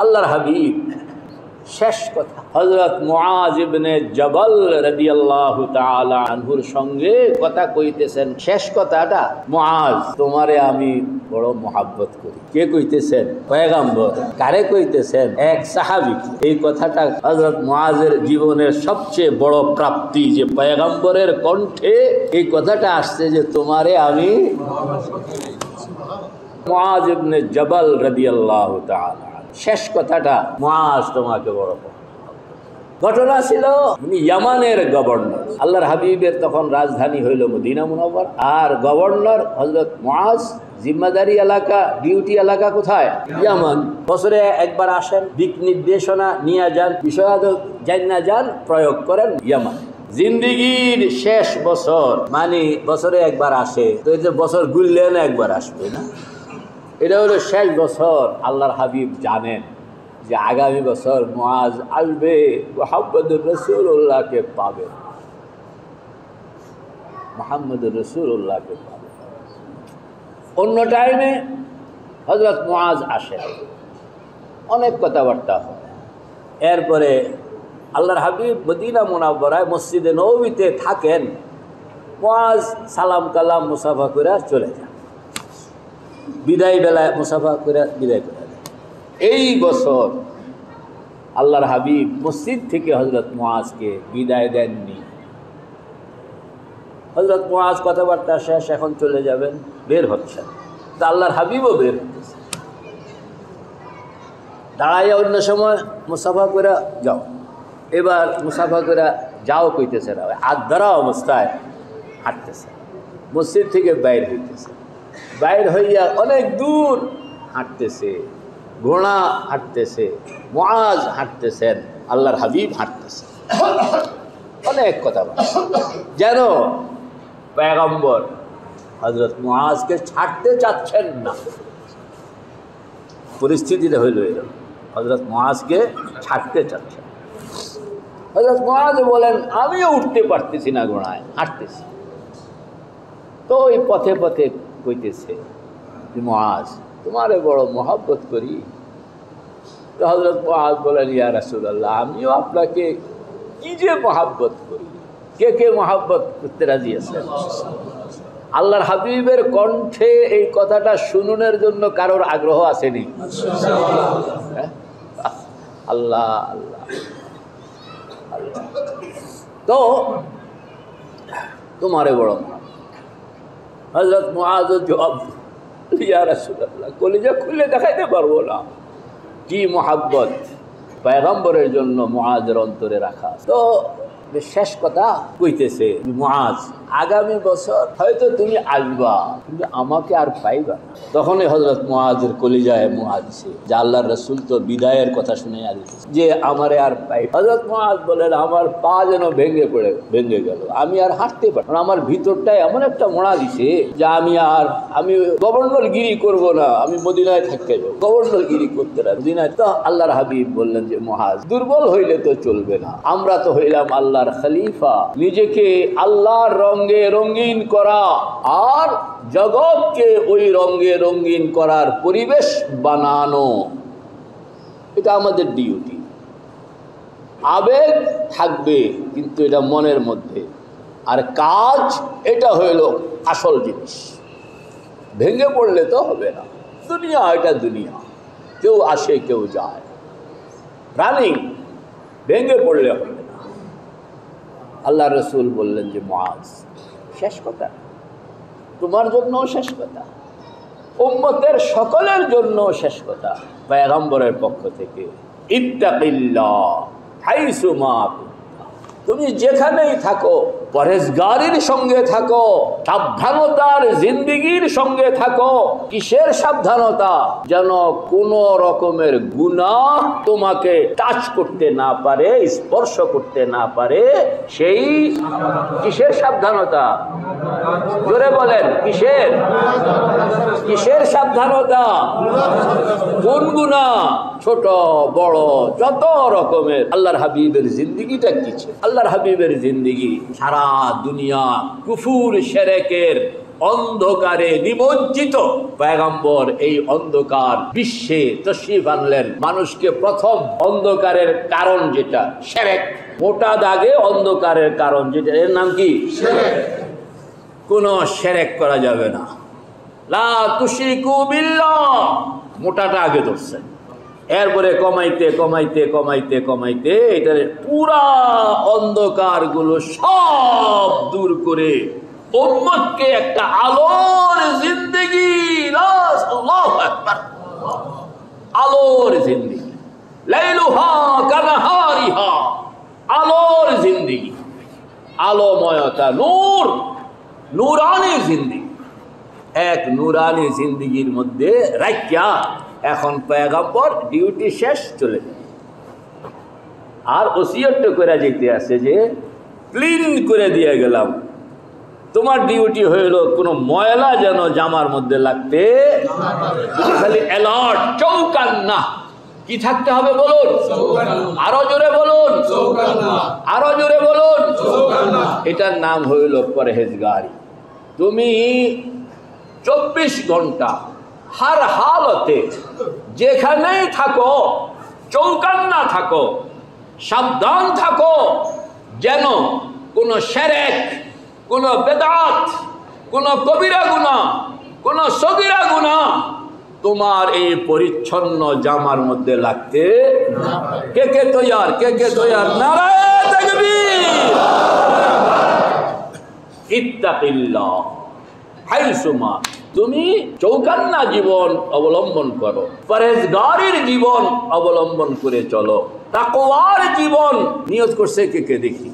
আল্লাহর হাবিব শেষ কথা হযরত মুআজ ইবনে জবল রাদিয়াল্লাহু তাআলা আনহুর সঙ্গে কথা কইতেছেন। শেষ কথাটা, মুআজ তোমারে আমি বড় মহব্বত করি। কে কইতেছেন? পয়গম্বর। কারে কইতেছেন? এক সাহাবী। এই কথাটা হযরত মুআজের জীবনের সবচেয়ে বড় প্রাপ্তি যে পয়গম্বরের কণ্ঠে এই কথাটা আসছে যে তোমারে আমি। মুআজ ইবনে জবল রাদিয়াল্লাহু তাআলা শেষ কথাটা, মুআজ তোমাকে বড়। ঘটনা ছিল উনি ইয়ামানের গভর্নর। আল্লাহর হাবিবের তখন রাজধানী হইল মদিনা মুনাওয়ারা, আর গভর্নর হযরত মুআজ জিম্মাদারি এলাকা, ডিউটি এলাকা কোথায়? ইয়ামান। বছরে একবার আসেন, দিক নির্দেশনা নিয়ে যান, বিষয় জানা যান, প্রয়োগ করেন ইয়ামান। জিন্দিগির শেষ বছর মানে বছরে একবার আসে, তো এই যে বছর গুললেন একবার আসবে না, এটা হলো শেষ বছর। আল্লাহর হাবিব জানেন যে আগামী বছর মুআজ আসবে, মুহাম্মদুর রাসূলুল্লাহকে পাবে, মুহাম্মদুর রাসূলুল্লাহকে পাবে। অন্য টাইমে হযরত মুআজ আসে, অনেক কথাবার্তা হয়। এরপরে আল্লাহর হাবিব মদিনা মুনাওয়ারায় মসজিদে নববীতে থাকেন। মুআজ সালাম কালাম মুসাফা করে চলে যান, বিদায় বেলায় মুসাফা করে বিদায় করে দেন। এই বছর আল্লাহর হাবিব মসজিদ থেকে হযরত মুআজকে বিদায় দেননি। হযরত মুআজ কথাবার্তা শেষ, এখন চলে যাবেন, বের হচ্ছেন। তা আল্লাহর হাবিবও বের হতেছে। দাঁড়াইয়া অন্য সময় মুসাফা করে যাও, এবার মুসাফা করে যাও কইতেছে না, হাত ধরা অবস্থায় হাঁটতেছে। মসজিদ থেকে বাইর হইতেছে, বাইর হইয়া অনেক দূর হাঁটতেছে, ঘোড়া হাঁটতেছে, মুআজ হাঁটতেছেন, আল্লাহর হাবিব হাঁটতেছে। অনেক কথা বলে, যেন পয়গম্বর হযরত মুআজকে ছাড়তে চাচ্ছেন না। পরিস্থিতিটা হইল এরকম, হযরত মুআজকে ছাড়তে চাচ্ছেন। হযরত মুআজ বলেন, আমিও উঠতে পারতেছি না, ঘোড়ায় হাঁটতেছি। তো ওই পথে পথে কইতেছে, মুআজ তোমারে বড় মহব্বত করি। তো হযরত মুআজ বলেন, ইয়া রাসূলুল্লাহ, আমিও আপনাকে কি যে মহব্বত করি। কে কে মহব্বত করতে রাজি আছেন? আল্লাহর হাবিবের কণ্ঠে এই কথাটা শুনুনের জন্য কারোর আগ্রহ আসেনি? আল্লাহ আল্লাহ আল্লাহ। তো তোমারে বড় হযরত মুআজ জবাব, ইয়া রাসূলুল্লাহ, কলিজা খুলে দেখাইতে পারবো না কি মহাব্বত পয়গম্বরের জন্য মুআজের অন্তরে রাখা। তো শেষ কথা কইতেছে, মুআজ আগামী বছর হয়তো তুমি আসবা, কিন্তু আমাকে আর পাইবা না। তখনই হযরত মুআজের কলিজায় মুআজ দিছে যে আল্লাহর রাসূল তো বিদায়ের কথা শুনে দিতেছে যে আমারে আর পাই। হযরত মুআজ বলেন, আমার পা যেন ভেঙে গেল, আমি আর হাঁটতে পারি না। আমার ভিতরটায় এমন একটা মোড়া দিছে যে আমি গভর্নরগিরি করব না, আমি মদিনায় থাকতে যাবো, গভর্নরগিরি করতে না মদিনায়। তো আল্লাহর হাবিব বললেন যে মুআজ, দুর্বল হইলে তো চলবে না, আমরা তো হইলাম আল্লাহর খলিফা। নিজেকে আল্লাহর রঙে রঙিন করা আর জগৎকে ওই রঙে রঙিন করার পরিবেশ বানানো, এটা আমাদের ডিউটি। আবেগ থাকবে কিন্তু এটা মনের মধ্যে, আর কাজ এটা হইল আসল জিনিস। ভেঙে পড়লে তো হবে না। দুনিয়া এটা দুনিয়া, কেউ আসে কেউ যায়, রানিং, ভেঙে পড়লে হবে না। আল্লাহ রসুল বললেন যে মুআজ, শেষ কথা, তোমার জন্য শেষ কথা, উম্মতের সকলের জন্য শেষ কথা পয়গম্বরের পক্ষ থেকে, ইত্তাকিল্লাহ হাইসু মা কুনতা, তুমি যেখানেই থাকো পরহেজগারির সঙ্গে থাকো, সাবধানতার জিন্দেগির সঙ্গে থাকো। কিসের সাবধানতা? যেন কোন রকমের গুনাহ তোমাকে টাচ করতে না পারে, স্পর্শ করতে না পারে। সেই কিসের সাবধানতা? জোরে বলেন, কিসের কিসের সাবধানতা? কোন গুনাহ? ছোট বড় যত রকমের। আল্লাহর হাবিবের জিন্দেগিটা কি ছিল? আল্লাহর হাবিবের জিন্দেগি সারা দুনিয়া কুফুর শিরকের অন্ধকারে নিমজ্জিত পয়গম্বর এই অন্ধকার বিশ্বে তশরিফ আনলেন। মানুষকে প্রথম অন্ধকারের কারণ যেটা শিরক, মোটা দাগে অন্ধকারের কারণ যেটা, এর নাম কি? শিরক। কোনো শিরক করা যাবে না, লা তুশরিকু বিল্লাহ, মোটাটা আগে ধরছেন। এরপরে কমাইতে কমাইতে কমাইতে কমাইতে এটার পুরা অন্ধকার গুলো সব দূর করে উম্মতকে একটা আলোর জিন্দেগি, আল্লাহু আকবার, আলোর জিন্দেগি, লাইলুহা কানাহারিহা, আলোর জিন্দেগি, আলোময়তা, নূর, নূরানি জিন্দেগি। এক নূরানি জিন্দেগির মধ্যে রাখিয়া এখন পয়গম্বর ডিউটি শেষ, চলে যায়। আর ওসিয়ত করে যেতে আছে যে ক্লিন করে দিয়ে গেলাম, তোমার ডিউটি হইল কোনো ময়লা যেন জামার মধ্যে লাগতে, খালি অ্যালার্ট, চৌকান্না। কি থাকতে হবে বলুন? আরো জোরে বলুন, আরো জোরে বলুন। এটার নাম হইল পরহেজগারি। তুমি 24 ঘন্টা হার হালতে যেখানেই থাকো চৌকান্না থাকো, সাবধান থাকো যেন কোনো শিরক, কোনো বেদাত, কোনো কবিরা গুনাহ, কোনো সগীরা গুনাহ তোমার এই পরিচ্ছন্ন জামার মধ্যে লাগতে। কে কে তৈয়ার? কে কে তৈয়ার? নারায়ে তাকবীর। ইত্তাকিল্লাহ হাইসুমা, তুমি চৌকান্না জীবন অবলম্বন করো, পরহেজগারির জীবন অবলম্বন করে চলো, তাকওয়ার জীবন নিয়ত করছে কে কে দেখি?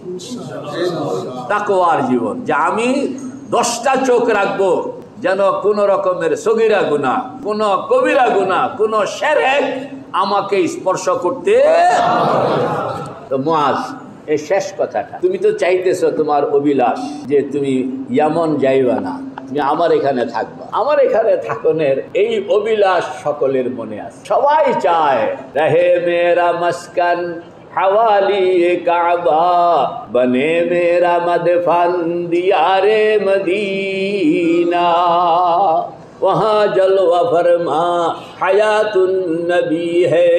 তাকওয়ার জীবন, যে আমি 10টা চোখ রাখবো যেন কোন রকমের সগীরা গুনাহ, কোন কবিরা গুনাহ, কোন শিরক আমাকে স্পর্শ করতে। তো মুআজ, এই শেষ কথাটা, তুমি তো চাইতেছো, তোমার অভিলাষ যে তুমি ইয়ামন যাইবা না, তুমি আমার এখানে থাকবা। আমার এখানে থাকনের এই অভিলাষ সকলের মনে আছে, সবাই চায় রহে মেরা মস্কান हवाली काबा बने मेरा मदफन दियारे मदीना वहाँ जलवा फरमा हयातुन नबी है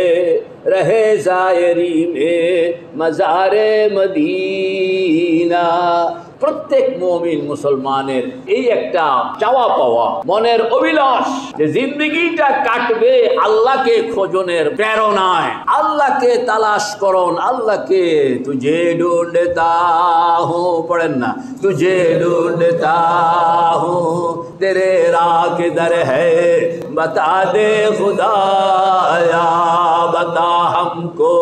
रहे जायरी में मज़ारे मदीना। প্রত্যেক মুমিন মুসলমানের এই একটা চাওয়া পাওয়া, মনের অভিলাষ যে জিন্দেগিটা কাটবে আল্লাহকে খোঁজনের প্রেরণায়, আল্লাহকে তালাশ করুন, আল্লাহকে তুঝে ঢুঁढता हूँ, পড়েন না, তুঝে ঢুঁढता हूँ तेरे राह किधर है बता दे खुदाया बता हमको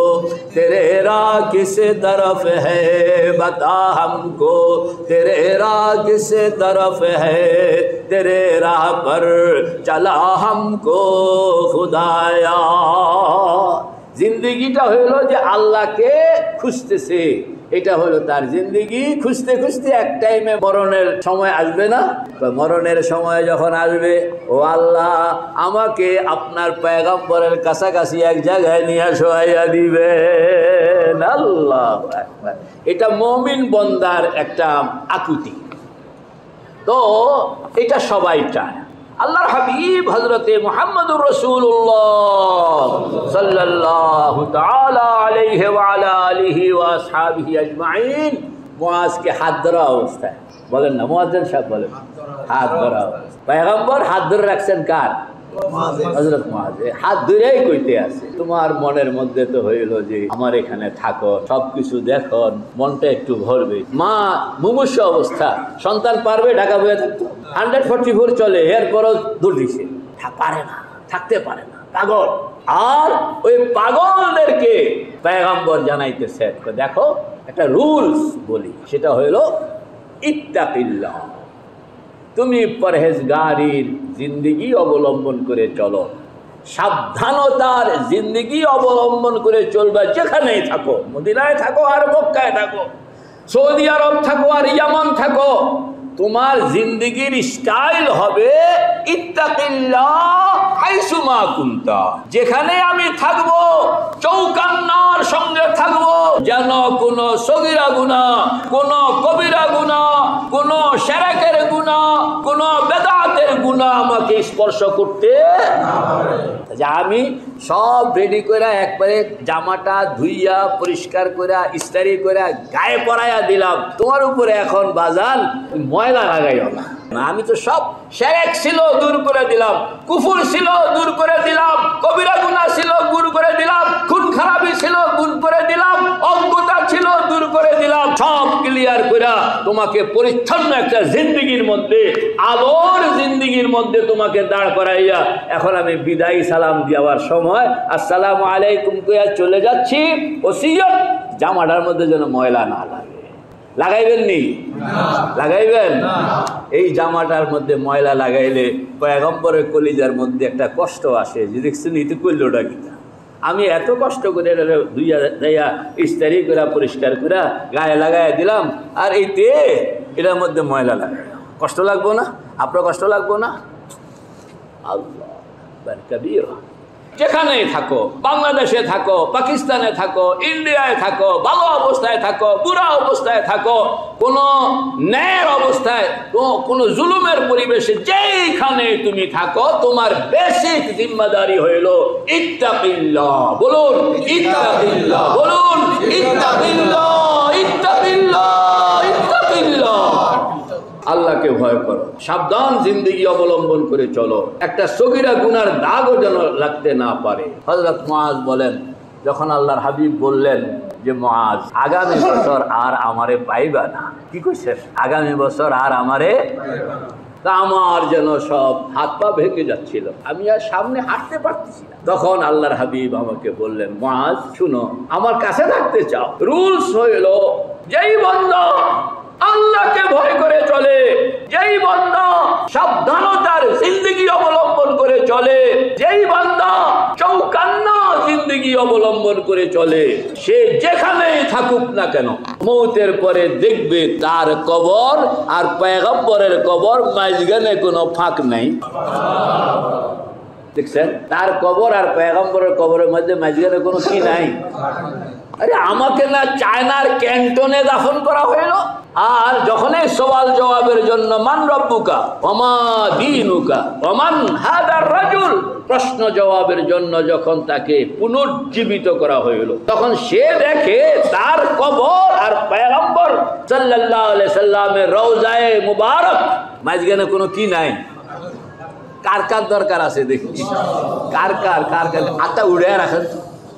तेरे राह किस तरफ है बता हमको तेरे राह किस तरफ है तेरे राह पर चला हमको खुदाया। জিন্দেগিটা হইলো যে আল্লাহকে খুঁজতেছে, এটা হলো তার জিন্দেগি। খুঁজতে খুঁজতে এক টাইমে মরণের সময় আসবে না? মরণের সময় যখন আসবে, ও আল্লাহ আমাকে আপনার পয়গম্বরের কাছাকাছি এক জায়গায় নিয়ে শোয়াইয়া দিবেন। আল্লাহু আকবার। এটা মুমিন বান্দার একটা আকুতি। তো এটা সবাই চায়। আল্লাহর হাবিব হযরতে মুহাম্মদুর রাসূলুল্লাহ সাল্লাল্লাহু তাআলা আলাইহি ওয়া আলা আলিহি ওয়া আসহাবিহি আজমাইন মুআজকে হাত ধরা অবস্থায়, বলেন না, মুয়াজ্জিন সাহেব বলেন, হাত ধরা পয়গম্বর হাত ধরে রাখছেন কার? হযরত মুআজ। হাত ধরেই কইতে আছে, তোমার মনের মধ্যে তো হইল যে আমার এখানে থাকো, সবকিছু দেখো, মনটা একটু ভরবে। মা মুমূর্ষু অবস্থা, সন্তান পারবে ঢাকা বয়ে থাকতো, 144 চলে, এরপরও দূর দিছে, পারে না, থাকতে পারে না, পাগল। আর ওই পাগলদেরকে পয়গম্বর জানাইতেছে, দেখো একটা রুলস বলি, সেটা হইল ইত্তাকিল্লাহ, তুমি পরহেজগারির জিন্দেগি অবলম্বন করে চলো, সাবধানতার জিন্দেগি অবলম্বন করে চলবে। যেখানেই থাকো, মদিনায় থাকো আর মক্কায় থাকো, সৌদি আরব থাকো আর ইয়ামান থাকো, তোমার জিন্দেগির স্টাইল হবে ইত্তাকিল্লাহ হাইসুমা কুনতা। যেখানে আমি থাকবো চৌকান্নার সঙ্গে থাকবো, যেন কোনো সগীরা গুনাহ, কোনো কবিরা গুনাহ, কোনো শিরকের গুনাহ, কোনো গুনাহ আমাকে স্পর্শ করতে যে আমি সব রেডি করে একবারে জামাটা ধুইয়া পরিষ্কার করে ইস্তারি করে গায়ে পরাইয়া দিলাম, তোমার উপরে এখন বাজান ময়লা লাগাইও না। আমি তো সব শিরক ছিল দূর করে দিলাম, কুফর ছিল দূর করে দিলাম, কবিরা গুনাহ ছিল দূর করে দিলাম, খুন খারাপি ছিল দূর করে দিলাম, অজ্ঞতা ছিল দূর করে দিলাম, সব ক্লিয়ার করে তোমাকে পরিচ্ছন্ন একটা জিন্দেগির মধ্যে, আলোর জিন্দেগির মধ্যে তোমাকে দাঁড় করাইয়া এখন আমি বিদায়ী সালাম দেওয়ার সময় আসসালামু আলাইকুম কইয়া চলে যাচ্ছি। ওসিয়ত জামাটার মধ্যে যেন ময়লা না লাগে। লাগাইবেন নি? লাগাইবেন? এই জামাটার মধ্যে ময়লা লাগাইলে পয়গম্বরের কলিজার মধ্যে একটা কষ্ট আসে যে দেখছেন ইতি করলোটা কিনা, আমি এত কষ্ট করে ধুইয়া যাইয়া ইস্তারি করে পরিষ্কার করে গায়ে লাগাইয়া দিলাম, আর এইতে এটার মধ্যে ময়লা লাগাই, কষ্ট লাগবো না? আপনার কষ্ট লাগবো না? আল্লাহ কবির। যেখানেই থাকো, বাংলাদেশে থাকো, পাকিস্তানে থাকো, ইন্ডিয়ায় থাকো, ভালো অবস্থায় থাকো, বুড়া অবস্থায় থাকো, কোনো ন্যায়ের অবস্থায়, কোনো জুলুমের পরিবেশে যেইখানে তুমি থাকো, তোমার বেসিক জিম্মাদারি হইল ইত্তাকিল্লাহ। বলুন ইত্তাকিল্লাহ, বলুন ইত্তাকিল্লাহ, ইত্তাকিল্লাহ, ইত্তাকিল্লাহ। আল্লাহকে ভয় করো, সাবধান জিন্দেগি অবলম্বন করে চলো, একটা সগীরা গুনার দাগও যেন লাগতে না পারে। হযরত মুআজ বলেন, যখন আল্লাহর হাবিব বললেন যে মুআজ আগামী বছর আর আমারে পাইবা না, কি কইছেন? আগামী বছর আর আমারে, তা আমার যেন সব হাত পা ভেঙে যাচ্ছিল, আমি আর সামনে হাঁটতে পারতেছি না। তখন আল্লাহর হাবিব আমাকে বললেন, মুআজ শুনো, আমার কাছে থাকতে চাও, রুলস হইল যেই বান্দা আল্লাহকে ভয় করে চলে, যেই বান্দা সাবধানতার জিন্দেগি অবলম্বন করে চলে, যেই বান্দা চৌকান্না জিন্দেগি অবলম্বন করে চলে, সে যেখানেই থাকুক না কেন, মৌতের পরে দেখবে তার কবর আর পয়গম্বরের কবর মাঝখানে কোনো ফাঁক নাই। দেখছেন, তার কবর আর পয়গম্বরের কবরের মধ্যে মাঝখানে কোনো কি নাই। আরে আমাকে না চায়নার ক্যান্টনে দাফন করা হইল, আর যখন এই সওয়াল জবাবের জন্য মান রব্বুকা ওমা দীনুকা ওমান হাদার রাজুল প্রশ্ন জবাবের জন্য যখন তাকে পুনর্জীবিত করা হইল, তখন সে দেখে তার কবর আর পয়গম্বর সাল্লাল্লাহু আলাইহি সাল্লামের রওজায়ে মুবারক মাঝখানে কোনো কি নাই। কার কার দরকার আছে দেখি, কার কার কার কার আত্মা উড়ে রাখেন,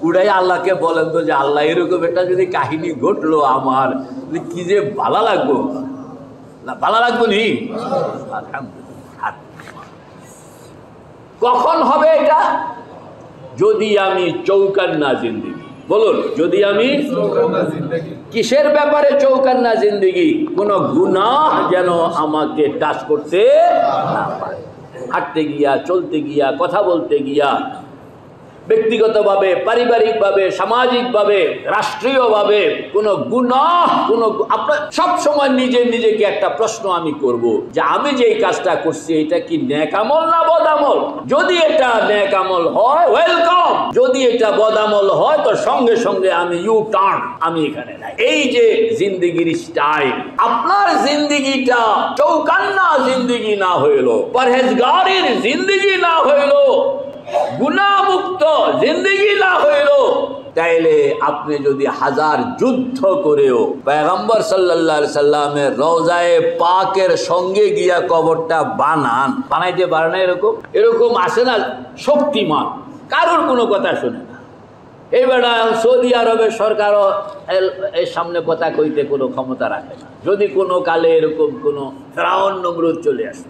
উড়াই আল্লাহকে বলেন তো যে আল্লাহ এরকম একটা যদি কাহিনী ঘটলো আমার, কি যে ভালো লাগবো না, ভালো লাগবো নি? কখন হবে এটা? যদি আমি চৌকান্না জিন্দেগি, বলুন যদি আমি কিসের ব্যাপারে চৌকান্না জিন্দেগি, কোন গুনাহ যেন আমাকে টাচ করতে না পারে। হাঁটতে গিয়া, চলতে গিয়া, কথা বলতে গিয়া, ব্যক্তিগতভাবে, পারিবারিকভাবে, সামাজিকভাবে, রাষ্ট্রীয়ভাবে কোনো গুনাহ, কোনো আপনার সব সময় নিজেকে একটা প্রশ্ন আমি করব যে আমি যে এই কাজটা করছি এটা কি নেক আমল না বদ আমল? যদি এটা নেক আমল হয় ওয়েলকাম, যদি এটা বদ আমল হয় তো সঙ্গে সঙ্গে আমি ইউ টার্ন, আমি এখানে নাই। এই যে জিন্দেগির স্টাইল, আপনার জিন্দেগিটা চৌকান্না জিন্দেগি না হইল, পরহেজগারির জিন্দেগি না হইল, গুনাহমুক্ত জিন্দেগি না হইল, তাইলে আপনি যদি হাজার যুদ্ধ করেও পয়গম্বর সাল্লাল্লাহু আলাইহি সাল্লামের রওজায়ে পাকের সঙ্গে গিয়া কবরটা বানাইতে পারে না। এরকম আসে না শক্তিমান, কারোর কোনো কথা শুনে না। এইবার সৌদি আরবের সরকারও এর সামনে কথা কইতে কোনো ক্ষমতা রাখে না। যদি কোনো কালে এরকম কোনো ফেরাউন নমরুদ চলে আসে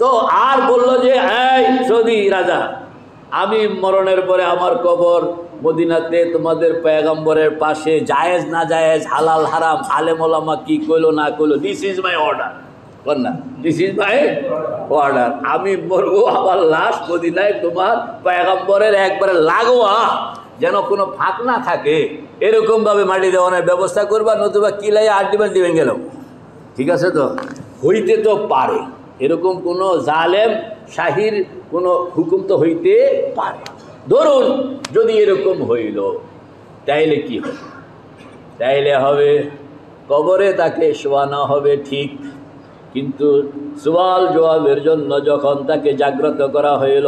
তো আর বললো যে এই সৌদি রাজা, আমি মরণের পরে আমার কবর মদিনাতে তোমাদের পয়গম্বরের পাশে, জায়েজ না জায়েজ, হালাল হারাম, আলেম ওলামা কি কইলো না কইলো, দিস ইজ মাই অর্ডার, বল না, দিস ইজ মাই অর্ডার। আমি মরবো, আমার লাশ মদিনায় তোমার পয়গম্বরের একবারে লাগোয়া, যেন কোনো ফাঁক না থাকে, এরকম ভাবে মাটি দেওয়ানোর ব্যবস্থা করবা, নতুবা কিলাই আড্ডিমান দিবেন গেল। ঠিক আছে, তো হইতে তো পারে, এরকম কোনো জালেম শাহির কোনো হুকুম তো হইতে পারে। ধরুন যদি এরকম হইল, তাইলে কি হবে? তাইলে হবে কবরে তাকে শোয়ানো হবে ঠিক, কিন্তু সওয়াল জবাবের জন্য যখন তাকে জাগ্রত করা হইল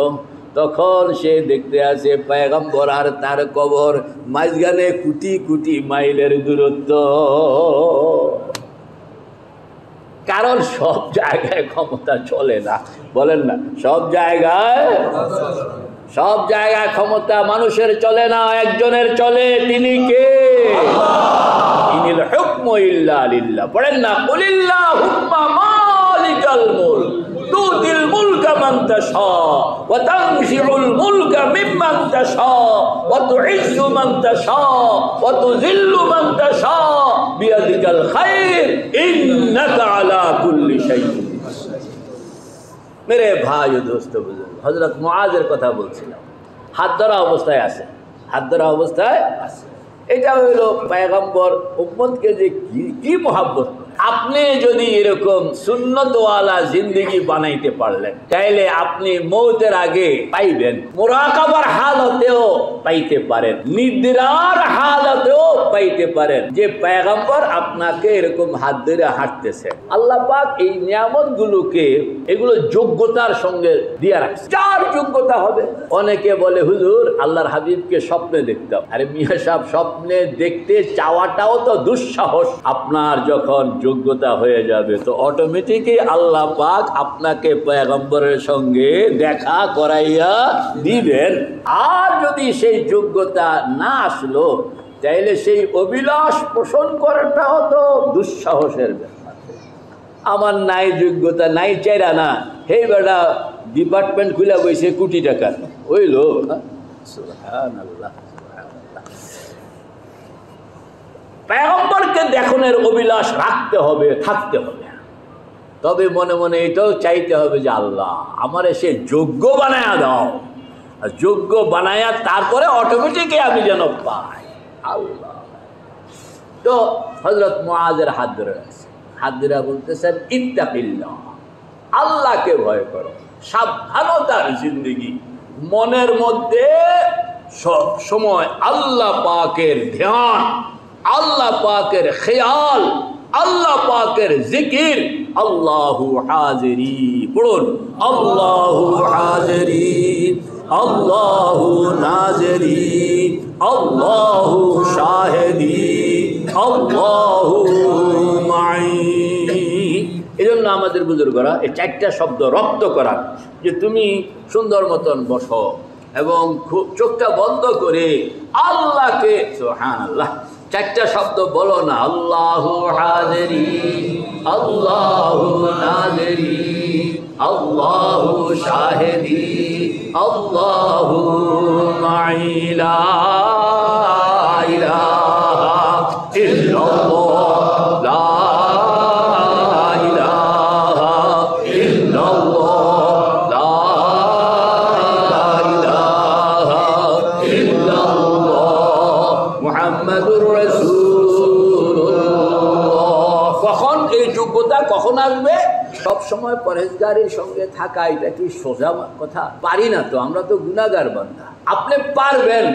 তখন সে দেখতে আসে পয়গম্বর আর তার কবর মাঝখানে কোটি কোটি মাইলের দূরত্ব। কারণ সব জায়গায় ক্ষমতা চলে না, বলেন না, সব জায়গায় ক্ষমতা মানুষের চলে না, একজনের চলে, তিনি কে? ইনিল হুকমু ইল্লা লিল্লাহ। পড়েন না, কুলিল্লাহুম্মা মালিকাল মুলক তুতিল মুলকা মান তাশা ওয়া তানজিউল মুলকা মিম্মান তাশা ওয়া তুইজ্জু মান তাশা ওয়া তুযিল্লু মান তাশা বিয়াদিকাল খায়র ইন্নাকা আলা কুল্লি শাইইন। মেরে ভাই ও দোস্ত বুজুর্গ, হযরত মুআজের কথা বলছিলাম। হাত ধরা অবস্থায় আছে, এটা হইল পয়গম্বর উম্মতকে যে কি মহব্বত। আপনি যদি এরকম সুন্নতওয়ালা জিন্দেগি বানাইতে পারলেন তাইলে আপনি মৌতের আগে পাইবেন, মুরাকাবার হালতেও পাইতে পারেন, নিদ্রার হালতেও পাইতে পারেন যে পয়গম্বর আপনাকে এরকম হাত ধরে হাঁটতেছে। আল্লাহ পাক এই নিয়ামত গুলোকে এগুলো যোগ্যতার সঙ্গে দিয়ে রাখছে, যার যোগ্যতা হবে। অনেকে বলে হুজুর আল্লাহর হাবিবকে স্বপ্নে দেখতাম। আরে মিয়া সাহেব, স্বপ্নে দেখতে চাওয়াটাও তো দুঃসাহস। আপনার যখন যোগ্যতা হয়ে যাবে তো অটোমেটিকই আল্লাহ পাক আপনাকে পয়গম্বরের সঙ্গে দেখা করাইয়া দিবেন। আর যদি সেই যোগ্যতা না আসলো তাইলে সেই অভিলাষ পোষণ করাটাও তো দুঃসাহসের ব্যাপার। আমার নাই যোগ্যতা, নাই চাইরা না, হে বেটা ডিপার্টমেন্ট খুলে বইছে কোটি টাকা হইল। সুবহানাল্লাহ। পয়গম্বরকে দেখানোর অভিলাষ রাখতে হবে, থাকতে হবে। তবে মনে মনে এটাও চাইতে হবে যে আল্লাহ আমারে সে যোগ্য বানায়া দাও, আর যোগ্য বানায়া তারপরে অটোমেটিকই আমি যেন পাই আল্লাহ। তো হযরত মুআজের হাত ধরে আছে, হাত ধরে বলতেছেন ইত্তাকিল্লাহ, আল্লাহকে ভয় করো, সাবধানতার জিন্দেগি, মনের মধ্যে সব সময় আল্লাহ পাকের ধ্যান, আল্লাহ পাকের খেয়াল, আল্লাহ পাকের জিকির। আল্লাহু হাজিরি, পড়ুন, আল্লাহু হাজিরি, আল্লাহু নাজিরি, আল্লাহু শাহিদি, আল্লাহু মাই। এজন্য আমাদের বুজুর্গরা এই চারটা শব্দ রপ্ত করা, যে তুমি সুন্দর মতন বসো এবং চোখটা বন্ধ করে আল্লাহকে, সুবহানাল্লাহ, চারটা শব্দ বলো না, আল্লাহু হাজিরি, আল্লাহু নাজিরি, আল্লাহু শাহিদি, আল্লাহু মাই, লা ইলাহা ইল্লাল্লাহ, লা কখন আসবে? সব সময় পরহেজগারের সঙ্গে থাকা, এটা কি সোজা কথা? পারি না তো, আমরা তো গুনাহগার বান্দা। আপনি পারবেন।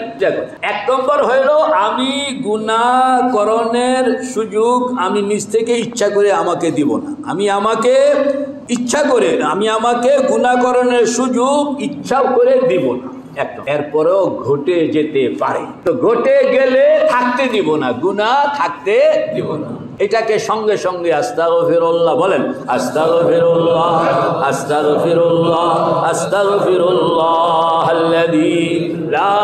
এক নম্বর হইল, আমি গুনাহকরণের সুযোগ আমি নিজ থেকে ইচ্ছা করে আমাকে দিব না। আমি আমাকে গুনাহকরণের সুযোগ ইচ্ছা করে দিব না। এরপরেও ঘটে যেতে পারে, তো ঘটে গেলে থাকতে দিব না, গুনাহ থাকতে দিব না। এটাকে সঙ্গে সঙ্গে আস্তাগফিরুল্লাহ বলেন, আস্তাগফিরুল্লাহ, আস্তাগফিরুল্লাহ, আস্তাগফিরুল্লাহ আল্লাযী লা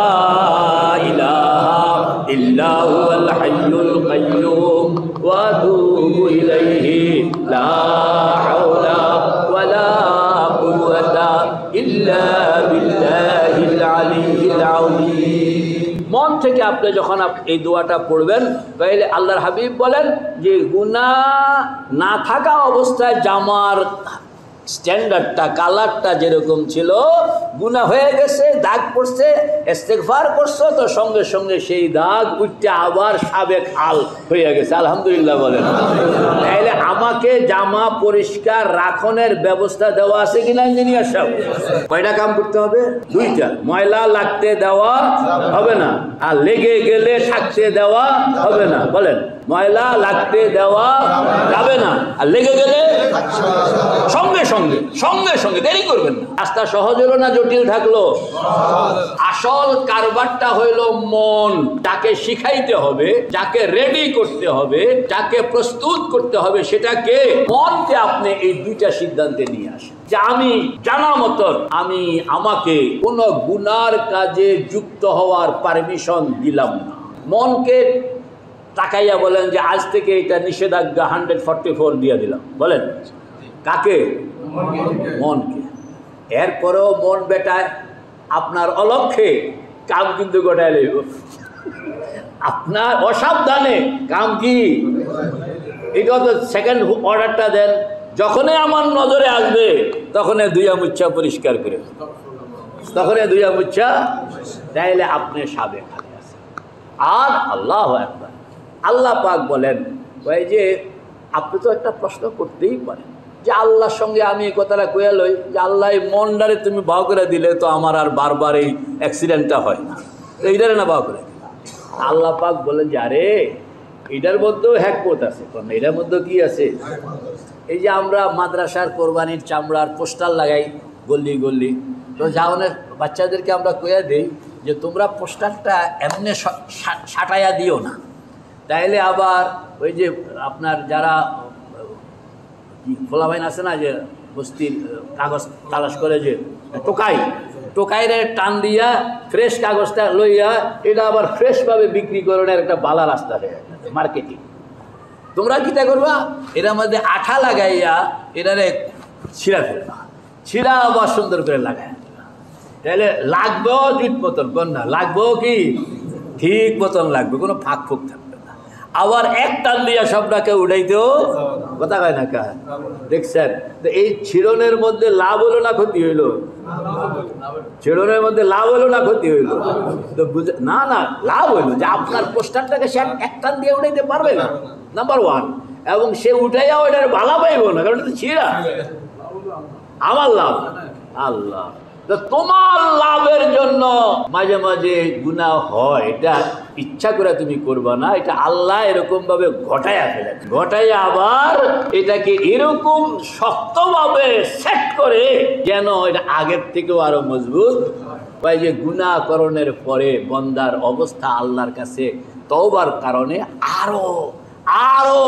ইলাহা ইল্লা হুয়াল হাইয়ুল কাইয়্যুম ওয়া আতুবু ইলাইহি লা হাওলা ওয়ালা কুওয়াতা ইল্লা বিল্লাহিল আলিয়্যিল আযীম। মন থেকে আপনি যখন এই দোয়াটা পড়বেন তাহলে আল্লাহর হাবিব বলেন যে গুনাহ না থাকা অবস্থায় জামার স্ট্যান্ডার্ডটা, কালারটা যেরকম ছিল, গুনাহ হয়ে গেছে, দাগ পড়ছে, ইস্তেগফার করছো, তো সঙ্গে সঙ্গে সেই দাগ উঠতে আবার সাবেক হাল হয়ে গেছে। আলহামদুলিল্লাহ বলেন। তাইলে আমাকে জামা পরিষ্কার রাখনের ব্যবস্থা দেওয়া আছে কিনা ইঞ্জিনিয়ার সাহেব? কয়টা কাম করতে হবে? দুইটা। ময়লা লাগতে দেওয়া হবে না, আর লেগে গেলে থাকতে দেওয়া হবে না। বলেন, ময়লা লাগতে দেওয়া যাবে না, আর লেগে গেলে সঙ্গে সঙ্গে সঙ্গে সঙ্গে দেরি করবেন না। রাস্তা সহজ হলো না জটিল থাকলো? আসল কারবারটা হইল মন, যাকে শিখাইতে হবে, যাকে রেডি করতে হবে, যাকে প্রস্তুত করতে হবে, সেটাকে মনকে আপনি এই দুইটা সিদ্ধান্তে নিয়ে আসেন যে আমি জানা মতন আমি আমাকে কোন গুনার কাজে যুক্ত হওয়ার পারমিশন দিলাম না। মনকে তাকাইয়া বলেন যে আজ থেকে এটা নিষেধাজ্ঞা 144 দিয়ে দিলাম, বলেন কাকে? মনকে। এরপরেও মন বেটায় আপনার অলক্ষ্যে কাম কিন্তু গোটায় লইব, আপনার অসাবধানে কাম কি এটা তো সেকেন্ড অর্ডারটা দেন, যখনই আমার নজরে আসবে তখনই দুইয়া মুচ্ছা পরিষ্কার করে, তখনই দুইয়া মুচ্ছা, তাইলে আপনি সাবেক খালি আছেন। আর আল্লাহু আকবার, আল্লাহ পাক বলেন ওই যে আপনি তো একটা প্রশ্ন করতেই পারেন যে আল্লাহর সঙ্গে আমি এই কথাটা কইয়া লই যে আল্লাহ এই মনটারে তুমি ভাও করে দিলে তো আমার আর বারবার এই অ্যাক্সিডেন্টটা হয় না, তো এইটারে না ভাও করে। আল্লাহ পাক বলেন যে আরে এটার মধ্যেও হ্যাকমত আছে, কারণ এটার মধ্যেও কি আছে, এই যে আমরা মাদ্রাসার কোরবানির চামড়ার পোস্টার লাগাই গল্লি গল্লি, তো যাওনের বাচ্চাদেরকে আমরা কইয়া দিই যে তোমরা পোস্টারটা এমনি সাটাইয়া দিও না, তাইলে আবার ওই যে আপনার যারা ফোলাবাইন আছে না যে বস্তির কাগজ তালাশ করে যে টোকাইরে টান দিয়া ফ্রেশ কাগজটা লইয়া এটা আবার ফ্রেশভাবে বিক্রি করার একটা বালা রাস্তা হয়ে মার্কেটিং। তোমরা কিটা করবা, এটার মধ্যে আঠা লাগাইয়া এটারে ছিঁড়া ফেলবা, ছিঁড়া আবার সুন্দর করে লাগাই, তাহলে লাগবেও ঠিক মতন, কন্যা লাগবেও কি ঠিক মতন লাগবে, কোনো ফাঁক ফুক থাকবে না। আবার এক টান দিয়া সবটাকে উঠাইতেও কথা কয় না কা, দেখছেন? তো এই ছিড়নের মধ্যে লাভ হলো না ক্ষতি হইল? ছিড়নের মধ্যে লাভ হলো না ক্ষতি হইল? তো বুঝে না, না লাভ হইল যে আপনার পোস্টারটাকে সে এক টান দিয়ে উঠাইতে পারবে না, নাম্বার ওয়ান, এবং সে উঠাইয়া ওইটার ভালো পাইব না, কারণ এটা ছিঁড়া। আমার লাভ আল্লাহ, তো তোমার লাভের জন্য মাঝে মাঝে গুনাহ হয়, এটা ইচ্ছা করে তুমি করবা না, এটা আল্লাহ এরকম ভাবে ঘটাইয়া ফেলে, ঘটাইয়া আবার এটাকে এরকম শক্তভাবে সেট করে যেন এটা আগের থেকেও আরো মজবুত হয়, যে গুনাহ করণের পরে বন্দার অবস্থা আল্লাহর কাছে তওবার কারণে আরো আরো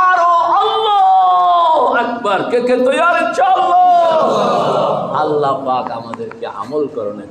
আরো আল্লাহু আকবার, কে কে তৈরি চলো। আল্লাহ পাক আমাদেরকে আমল করণের